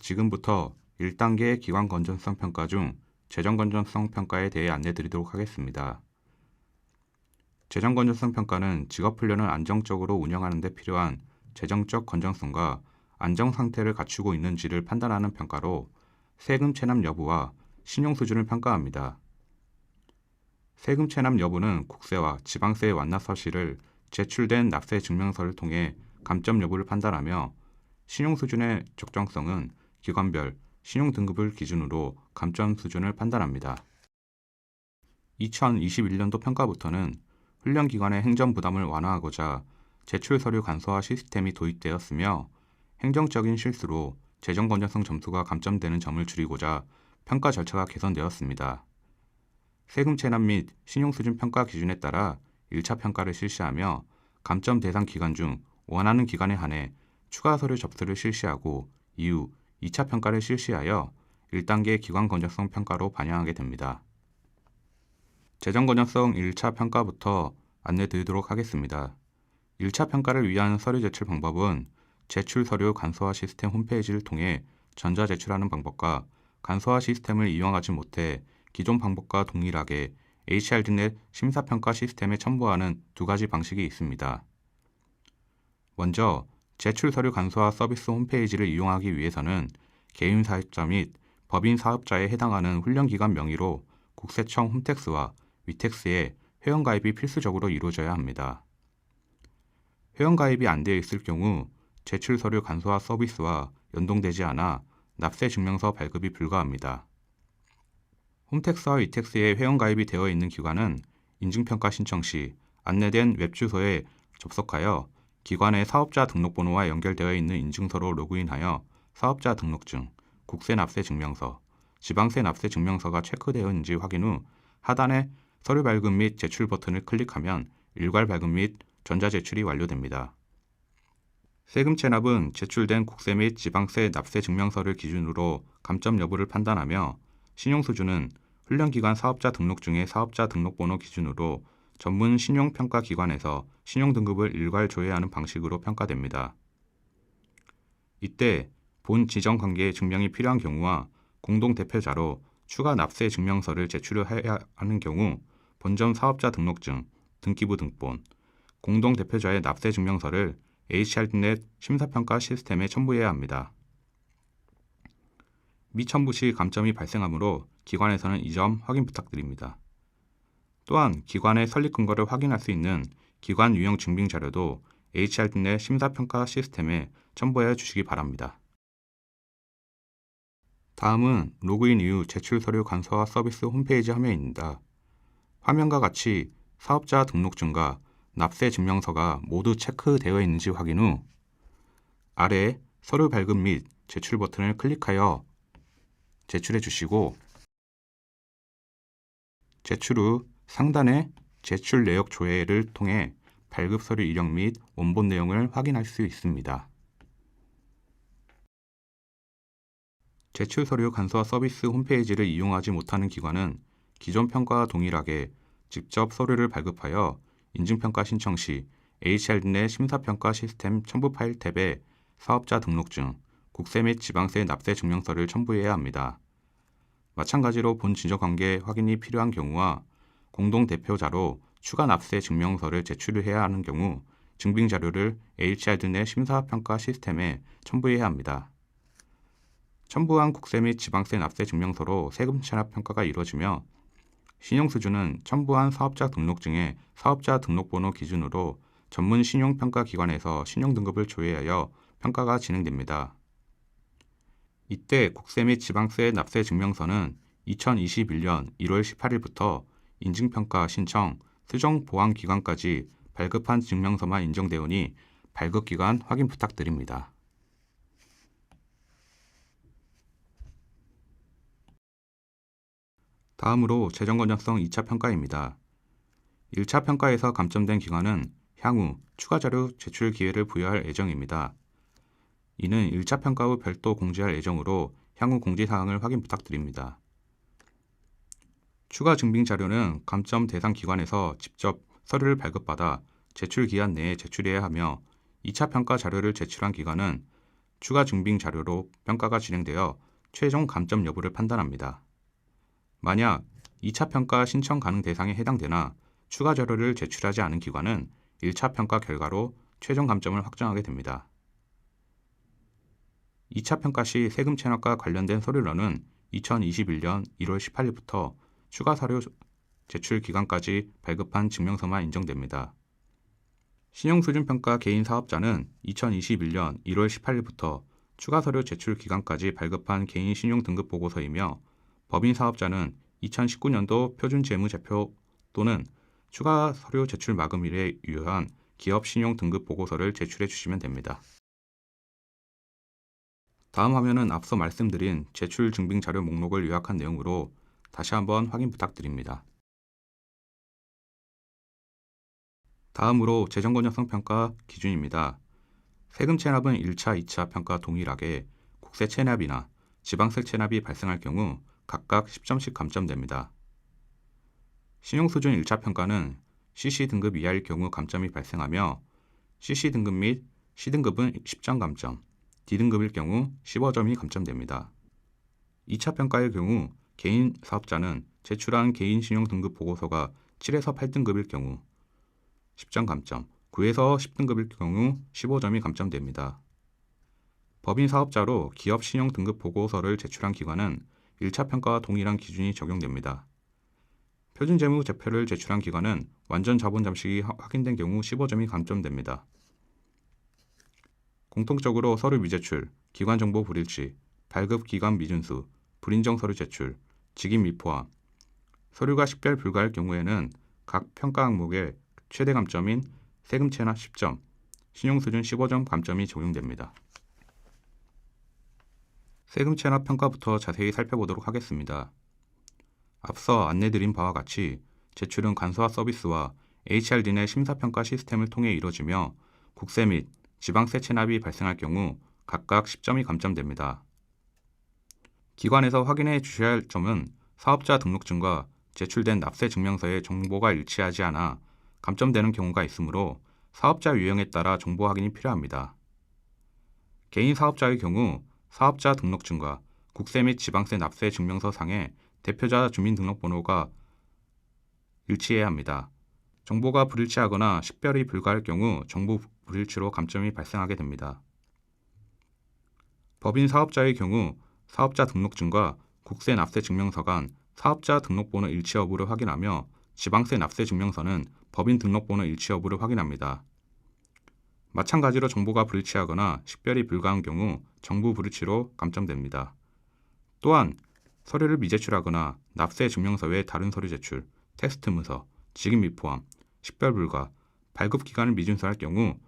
지금부터 1단계 기관 건전성 평가 중 재정 건전성 평가에 대해 안내드리도록 하겠습니다. 재정 건전성 평가는 직업훈련을 안정적으로 운영하는 데 필요한 재정적 건전성과 안정 상태를 갖추고 있는지를 판단하는 평가로 세금 체납 여부와 신용 수준을 평가합니다. 세금 체납 여부는 국세와 지방세의 완납 사실을 제출된 납세 증명서를 통해 감점 여부를 판단하며 신용 수준의 적정성은 기관별 신용 등급을 기준으로 감점 수준을 판단합니다. 2021년도 평가부터는 훈련기관의 행정 부담을 완화하고자 제출 서류 간소화 시스템이 도입되었으며 행정적인 실수로 재정 건전성 점수가 감점되는 점을 줄이고자 평가 절차가 개선되었습니다. 세금 체납 및 신용 수준 평가 기준에 따라 1차 평가를 실시하며 감점 대상 기간 중 원하는 기간에 한해 추가 서류 접수를 실시하고 이후 2차 평가를 실시하여 1단계 기관 건전성 평가로 반영하게 됩니다. 재정 건전성 1차 평가부터 안내드리도록 하겠습니다. 1차 평가를 위한 서류 제출 방법은 제출 서류 간소화 시스템 홈페이지를 통해 전자 제출하는 방법과 간소화 시스템을 이용하지 못해 기존 방법과 동일하게 HRDnet 심사평가 시스템에 첨부하는 두 가지 방식이 있습니다. 먼저 제출 서류 간소화 서비스 홈페이지를 이용하기 위해서는 개인 사업자 및 법인 사업자에 해당하는 훈련기관 명의로 국세청 홈택스와 위택스에 회원가입이 필수적으로 이루어져야 합니다. 회원가입이 안 되어 있을 경우 제출 서류 간소화 서비스와 연동되지 않아 납세 증명서 발급이 불가합니다. 홈택스와 위택스에 회원가입이 되어 있는 기관은 인증평가 신청 시 안내된 웹주소에 접속하여 기관의 사업자 등록번호와 연결되어 있는 인증서로 로그인하여 사업자 등록증, 국세 납세 증명서, 지방세 납세 증명서가 체크되었는지 확인 후 하단의 서류 발급 및 제출 버튼을 클릭하면 일괄 발급 및 전자제출이 완료됩니다. 세금 체납은 제출된 국세 및 지방세 납세 증명서를 기준으로 감점 여부를 판단하며 신용 수준은 훈련기관 사업자 등록증의 사업자 등록번호 기준으로 전문 신용평가기관에서 신용등급을 일괄 조회하는 방식으로 평가됩니다. 이때 본 지정관계의 증명이 필요한 경우와 공동대표자로 추가 납세 증명서를 제출해야 하는 경우 본점 사업자 등록증, 등기부 등본, 공동대표자의 납세 증명서를 HRDnet 심사평가 시스템에 첨부해야 합니다. 미첨부 시 감점이 발생하므로 기관에서는 이 점 확인 부탁드립니다. 또한 기관의 설립 근거를 확인할 수 있는 기관 유형 증빙 자료도 HRDnet 심사평가 시스템에 첨부해 주시기 바랍니다. 다음은 로그인 이후 제출 서류 간소화 서비스 홈페이지 화면입니다. 화면과 같이 사업자 등록증과 납세 증명서가 모두 체크되어 있는지 확인 후 아래 서류 발급 및 제출 버튼을 클릭하여 제출해 주시고 제출 후 상단의 제출 내역 조회를 통해 발급 서류 이력 및 원본 내용을 확인할 수 있습니다. 제출 서류 간소화 서비스 홈페이지를 이용하지 못하는 기관은 기존 평가와 동일하게 직접 서류를 발급하여 인증평가 신청 시 HRDnet 심사평가 시스템 첨부 파일 탭에 사업자 등록증, 국세 및 지방세 납세 증명서를 첨부해야 합니다. 마찬가지로 본 지정관계 확인이 필요한 경우와 공동대표자로 추가 납세 증명서를 제출해야 하는 경우 증빙자료를 HRDnet 심사평가 시스템에 첨부해야 합니다. 첨부한 국세 및 지방세 납세 증명서로 세금 체납 평가가 이루어지며 신용 수준은 첨부한 사업자 등록증의 사업자 등록번호 기준으로 전문 신용평가기관에서 신용등급을 조회하여 평가가 진행됩니다. 이때 국세 및 지방세 납세 증명서는 2021년 1월 18일부터 인증평가 신청, 수정 보완 기간까지 발급한 증명서만 인정되오니 발급 기간 확인 부탁드립니다. 다음으로 재정 건전성 2차 평가입니다. 1차 평가에서 감점된 기관은 향후 추가 자료 제출 기회를 부여할 예정입니다. 이는 1차 평가 후 별도 공지할 예정으로 향후 공지사항을 확인 부탁드립니다. 추가 증빙 자료는 감점 대상 기관에서 직접 서류를 발급받아 제출 기한 내에 제출해야 하며 2차 평가 자료를 제출한 기관은 추가 증빙 자료로 평가가 진행되어 최종 감점 여부를 판단합니다. 만약 2차 평가 신청 가능 대상에 해당되나 추가 자료를 제출하지 않은 기관은 1차 평가 결과로 최종 감점을 확정하게 됩니다. 2차 평가 시 세금 체납과 관련된 서류로는 2021년 1월 18일부터 추가 사료 제출 기간까지 발급한 증명서만 인정됩니다. 신용수준평가 개인 사업자는 2021년 1월 18일부터 추가 서류 제출 기간까지 발급한 개인 신용등급보고서이며 법인 사업자는 2019년도 표준재무제표 또는 추가 서류 제출 마감일에 유효한 기업 신용등급보고서를 제출해 주시면 됩니다. 다음 화면은 앞서 말씀드린 제출 증빙 자료 목록을 요약한 내용으로 다시 한번 확인 부탁드립니다. 다음으로 재정건전성 평가 기준입니다. 세금 체납은 1차, 2차 평가 동일하게 국세 체납이나 지방세 체납이 발생할 경우 각각 10점씩 감점됩니다. 신용수준 1차 평가는 CC 등급 이하일 경우 감점이 발생하며 CC 등급 및 C등급은 10점 감점, D등급일 경우 15점이 감점됩니다. 2차 평가의 경우 개인 사업자는 제출한 개인 신용 등급 보고서가 7에서 8등급일 경우 10점 감점, 9에서 10등급일 경우 15점이 감점됩니다. 법인 사업자로 기업 신용 등급 보고서를 제출한 기관은 1차 평가와 동일한 기준이 적용됩니다. 표준재무제표를 제출한 기관은 완전 자본 잠식이 확인된 경우 15점이 감점됩니다. 공통적으로 서류 미제출, 기관 정보 불일치, 발급 기간 미준수, 불인정 서류 제출, 직인 미포함, 서류가 식별 불가할 경우에는 각 평가 항목에 최대 감점인 세금 체납 10점, 신용수준 15점 감점이 적용됩니다. 세금 체납 평가부터 자세히 살펴보도록 하겠습니다. 앞서 안내드린 바와 같이 제출은 간소화 서비스와 HRD 내 심사평가 시스템을 통해 이루어지며 국세 및 지방세 체납이 발생할 경우 각각 10점이 감점됩니다. 기관에서 확인해 주셔야 할 점은 사업자 등록증과 제출된 납세 증명서의 정보가 일치하지 않아 감점되는 경우가 있으므로 사업자 유형에 따라 정보 확인이 필요합니다. 개인 사업자의 경우 사업자 등록증과 국세 및 지방세 납세 증명서 상의 대표자 주민등록번호가 일치해야 합니다. 정보가 불일치하거나 식별이 불가할 경우 정보 불일치로 감점이 발생하게 됩니다. 법인 사업자의 경우 사업자 등록증과 국세 납세 증명서 간 사업자 등록번호 일치 여부를 확인하며 지방세 납세 증명서는 법인 등록번호 일치 여부를 확인합니다. 마찬가지로 정보가 불일치하거나 식별이 불가한 경우 정보 불일치로 감점됩니다. 또한 서류를 미제출하거나 납세 증명서 외 다른 서류 제출, 텍스트 문서, 직인 미포함, 식별 불가, 발급 기간을 미준수할 경우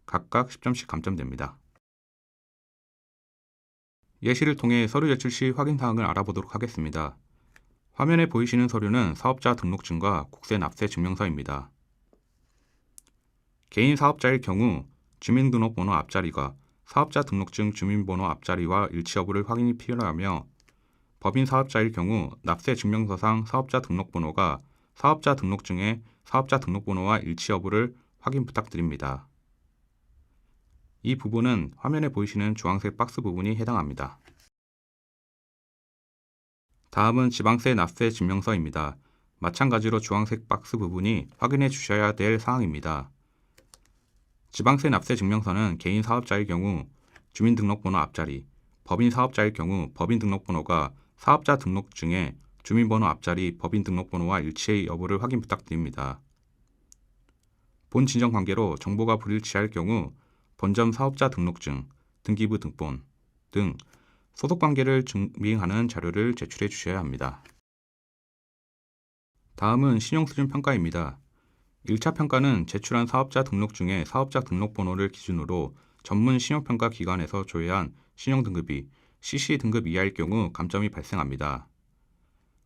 각각 10점씩 감점됩니다. 예시를 통해 서류 제출 시 확인 사항을 알아보도록 하겠습니다. 화면에 보이시는 서류는 사업자 등록증과 국세 납세 증명서입니다. 개인 사업자일 경우 주민등록번호 앞자리가 사업자 등록증 주민번호 앞자리와 일치 여부를 확인이 필요하며 법인 사업자일 경우 납세 증명서상 사업자 등록번호가 사업자 등록증의 사업자 등록번호와 일치 여부를 확인 부탁드립니다. 이 부분은 화면에 보이시는 주황색 박스 부분이 해당합니다. 다음은 지방세 납세 증명서입니다. 마찬가지로 주황색 박스 부분이 확인해 주셔야 될 사항입니다. 지방세 납세 증명서는 개인 사업자의 경우 주민등록번호 앞자리, 법인 사업자일 경우 법인 등록번호가 사업자 등록증의 주민번호 앞자리 법인 등록번호와 일치의 여부를 확인 부탁드립니다. 본 진정 관계로 정보가 불일치할 경우 본점 사업자 등록증, 등기부 등본 등 소속 관계를 증빙하는 자료를 제출해 주셔야 합니다. 다음은 신용수준 평가입니다. 1차 평가는 제출한 사업자 등록증의 사업자 등록번호를 기준으로 전문 신용평가 기관에서 조회한 신용등급이 CC 등급 이하일 경우 감점이 발생합니다.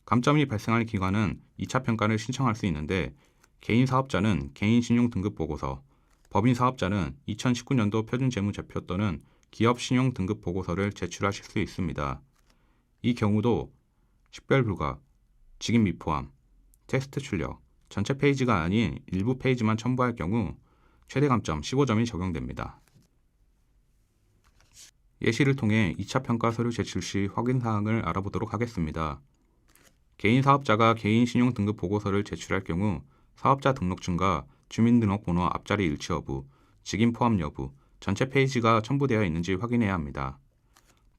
감점이 발생할 기관은 2차 평가를 신청할 수 있는데 개인 사업자는 개인 신용등급보고서, 법인 사업자는 2019년도 표준재무제표 또는 기업 신용등급보고서를 제출하실 수 있습니다. 이 경우도 식별불가, 직인 미포함, 텍스트 출력, 전체 페이지가 아닌 일부 페이지만 첨부할 경우 최대 감점 15점이 적용됩니다. 예시를 통해 2차 평가 서류 제출 시 확인 사항을 알아보도록 하겠습니다. 개인 사업자가 개인 신용 등급 보고서를 제출할 경우 사업자 등록증과 주민등록번호 앞자리 일치 여부, 직인 포함 여부, 전체 페이지가 첨부되어 있는지 확인해야 합니다.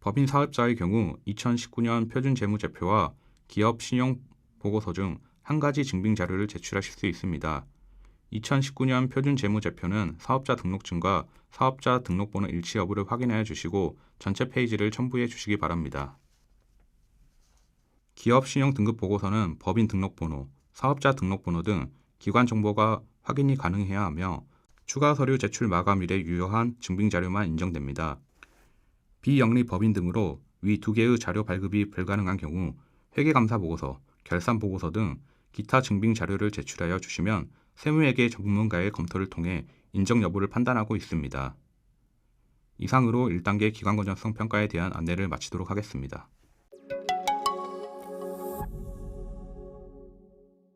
법인 사업자의 경우 2019년 표준재무제표와 기업 신용 보고서 중 한 가지 증빙 자료를 제출하실 수 있습니다. 2019년 표준재무제표는 사업자 등록증과 사업자 등록번호 일치 여부를 확인하여 주시고 전체 페이지를 첨부해 주시기 바랍니다. 기업 신용 등급 보고서는 법인 등록번호, 사업자 등록번호 등 기관 정보가 확인이 가능해야 하며 추가 서류 제출 마감일에 유효한 증빙 자료만 인정됩니다. 비영리 법인 등으로 위 두 개의 자료 발급이 불가능한 경우 회계감사 보고서, 결산 보고서 등 기타 증빙 자료를 제출하여 주시면 세무회계 전문가의 검토를 통해 인정 여부를 판단하고 있습니다. 이상으로 1단계 기관 건전성 평가에 대한 안내를 마치도록 하겠습니다.